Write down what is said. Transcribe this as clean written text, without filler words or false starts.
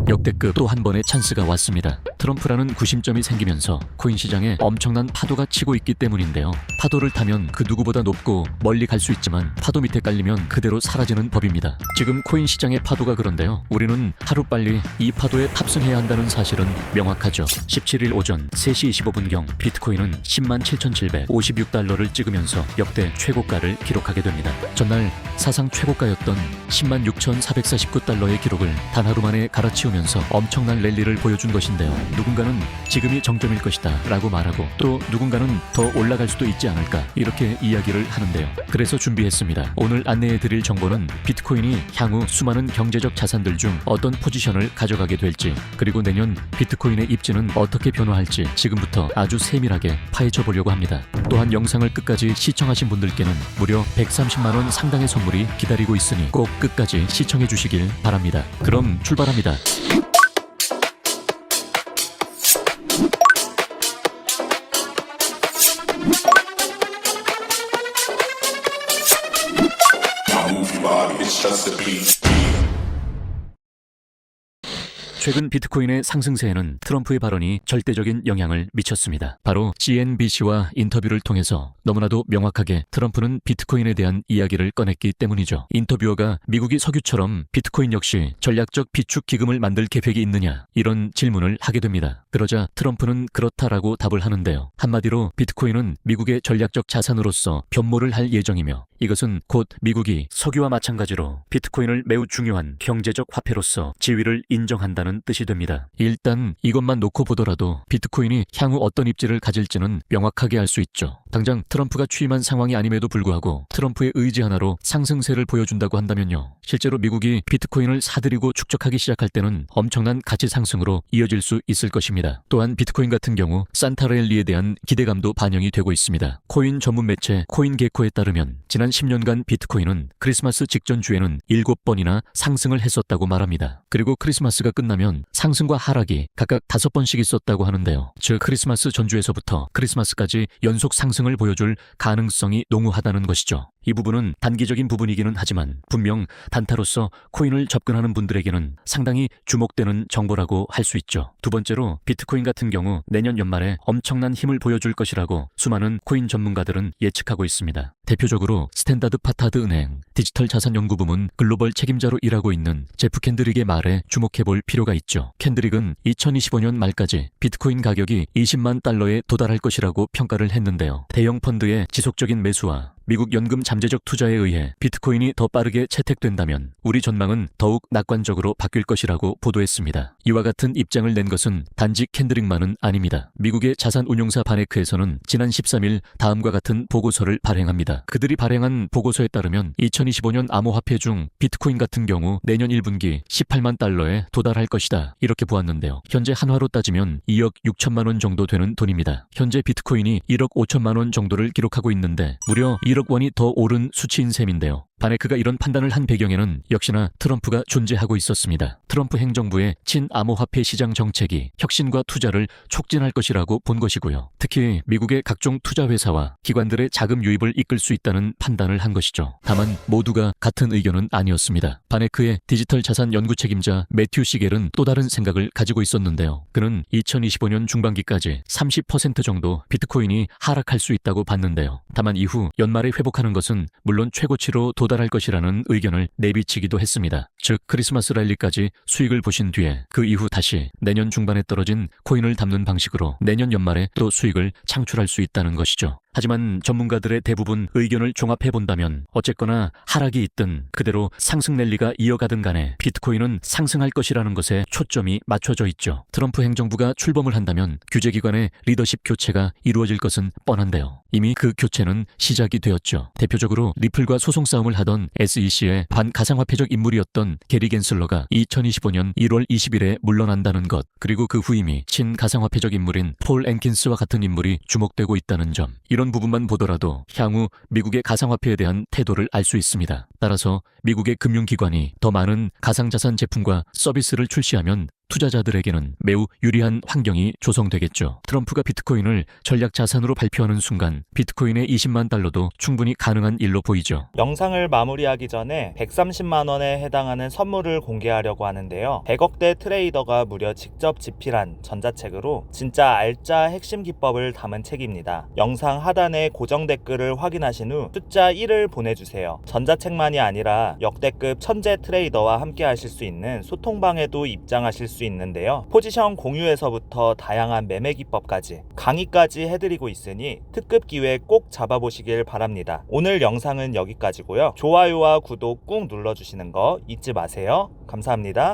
역대급 또 한 번의 찬스가 왔습니다. 트럼프라는 구심점이 생기면서 코인 시장에 엄청난 파도가 치고 있기 때문인데요. 파도를 타면 그 누구보다 높고 멀리 갈 수 있지만 파도 밑에 깔리면 그대로 사라지는 법입니다. 지금 코인 시장의 파도가 그런데요. 우리는 하루빨리 이 파도에 탑승해야 한다는 사실은 명확하죠. 17일 오전 3시 25분경 비트코인은 107,756달러를 찍으면서 역대 최고가를 기록하게 됩니다. 전날 사상 최고가였던 106,449달러의 기록을 단 하루 만에 갈아치우면서 엄청난 랠리를 보여준 것인데요. 누군가는 지금이 정점일 것이다 라고 말하고 또 누군가는 더 올라갈 수도 있지 않을까 이렇게 이야기를 하는데요. 그래서 준비했습니다. 오늘 안내해드릴 정보는 비트코인이 향후 수많은 경제적 자산들 중 어떤 포지션을 가져가게 될지, 그리고 내년 비트코인의 입지는 어떻게 변화할지 지금부터 아주 세밀하게 파헤쳐 보려고 합니다. 또한 영상을 끝까지 시청하신 분들께는 무려 130만원 상당의 선물이 기다리고 있으니 꼭 끝까지 시청해 주시길 바랍니다. 그럼 출발합니다. 최근 비트코인의 상승세에는 트럼프의 발언이 절대적인 영향을 미쳤습니다. 바로 CNBC와 인터뷰를 통해서 너무나도 명확하게 트럼프는 비트코인에 대한 이야기를 꺼냈기 때문이죠. 인터뷰어가 미국이 석유처럼 비트코인 역시 전략적 비축 기금을 만들 계획이 있느냐 이런 질문을 하게 됩니다. 그러자 트럼프는 그렇다라고 답을 하는데요. 한마디로 비트코인은 미국의 전략적 자산으로서 변모를 할 예정이며 이것은 곧 미국이 석유와 마찬가지로 비트코인을 매우 중요한 경제적 화폐로서 지위를 인정한다는 뜻이 됩니다. 일단 이것만 놓고 보더라도 비트코인이 향후 어떤 입지를 가질지는 명확하게 알 수 있죠. 당장 트럼프가 취임한 상황이 아님에도 불구하고 트럼프의 의지 하나로 상승세를 보여준다고 한다면요. 실제로 미국이 비트코인을 사들이고 축적하기 시작할 때는 엄청난 가치 상승으로 이어질 수 있을 것입니다. 또한 비트코인 같은 경우 산타랠리에 대한 기대감도 반영이 되고 있습니다. 코인 전문 매체 코인게코에 따르면 지난 10년간 비트코인은 크리스마스 직전 주에는 7번이나 상승을 했었다고 말합니다. 그리고 크리스마스가 끝나면 상승과 하락이 각각 5번씩 있었다고 하는데요. 즉 크리스마스 전주에서부터 크리스마스까지 연속 상승을 보여줄 가능성이 농후하다는 것이죠. 이 부분은 단기적인 부분이기는 하지만 분명 단타로서 코인을 접근하는 분들에게는 상당히 주목되는 정보라고 할 수 있죠. 두 번째로 비트코인 같은 경우 내년 연말에 엄청난 힘을 보여줄 것이라고 수많은 코인 전문가들은 예측하고 있습니다. 대표적으로 스탠다드 파타드 은행 디지털 자산 연구 부문 글로벌 책임자로 일하고 있는 제프 캔드릭의 말에 주목해 볼 필요가 있죠. 캔드릭은 2025년 말까지 비트코인 가격이 20만 달러에 도달할 것이라고 평가를 했는데요. 대형 펀드의 지속적인 매수와 미국 연금 잠재적 투자에 의해 비트코인이 더 빠르게 채택된다면 우리 전망은 더욱 낙관적으로 바뀔 것이라고 보도했습니다. 이와 같은 입장을 낸 것은 단지 캔드릭만은 아닙니다. 미국의 자산운용사 바네크에서는 지난 13일 다음과 같은 보고서를 발행합니다. 그들이 발행한 보고서에 따르면 2025년 암호화폐 중 비트코인 같은 경우 내년 1분기 18만 달러에 도달할 것이다. 이렇게 보았는데요. 현재 한화로 따지면 2억 6천만 원 정도 되는 돈입니다. 현재 비트코인이 1억 5천만 원 정도를 기록하고 있는데 무려 1억 원이 더 오른 수치인 셈인데요. 바네크가 이런 판단을 한 배경에는 역시나 트럼프가 존재하고 있었습니다. 트럼프 행정부의 친암호화폐 시장 정책이 혁신과 투자를 촉진할 것이라고 본 것이고요. 특히 미국의 각종 투자회사와 기관들의 자금 유입을 이끌 수 있다는 판단을 한 것이죠. 다만 모두가 같은 의견은 아니었습니다. 바네크의 디지털 자산 연구 책임자 매튜 시겔은 또 다른 생각을 가지고 있었는데요. 그는 2025년 중반기까지 30% 정도 비트코인이 하락할 수 있다고 봤는데요. 다만 이후 연말에 회복하는 것은 물론 최고치로 도달할 것이라는 의견을 내비치기도 했습니다. 즉 크리스마스 랠리까지 수익을 보신 뒤에 그 이후 다시 내년 중반에 떨어진 코인을 담는 방식으로 내년 연말에 또 수익을 창출할 수 있다는 것이죠. 하지만 전문가들의 대부분 의견을 종합해본다면 어쨌거나 하락이 있든 그대로 상승 랠리가 이어가든 간에 비트코인은 상승할 것이라는 것에 초점이 맞춰져 있죠. 트럼프 행정부가 출범을 한다면 규제기관의 리더십 교체가 이루어질 것은 뻔한데요. 이미 그 교체는 시작이 되었죠. 대표적으로 리플과 소송 싸움을 하던 SEC의 반가상화폐적 인물이었던 게리 겐슬러가 2025년 1월 20일에 물러난다는 것, 그리고 그 후임이 친가상화폐적 인물인 폴 앵킨스와 같은 인물이 주목되고 있다는 점, 이런 부분만 보더라도 향후 미국의 가상화폐에 대한 태도를 알 수 있습니다. 따라서 미국의 금융기관이 더 많은 가상자산 제품과 서비스를 출시하면 투자자들에게는 매우 유리한 환경이 조성되겠죠. 트럼프가 비트코인을 전략 자산으로 발표하는 순간 비트코인의 20만 달러도 충분히 가능한 일로 보이죠. 영상을 마무리하기 전에 130만 원에 해당하는 선물을 공개하려고 하는데요. 100억대 트레이더가 무려 직접 집필한 전자책으로 진짜 알짜 핵심 기법을 담은 책입니다. 영상 하단에 고정 댓글을 확인하신 후 숫자 1을 보내주세요. 전자책만이 아니라 역대급 천재 트레이더와 함께 하실 수 있는 소통방에도 입장하실 수 있는데요. 포지션 공유에서부터 다양한 매매 기법까지 강의까지 해드리고 있으니 특급 기회 꼭 잡아보시길 바랍니다. 오늘 영상은 여기까지고요. 좋아요와 구독 꾹 눌러주시는 거 잊지 마세요. 감사합니다.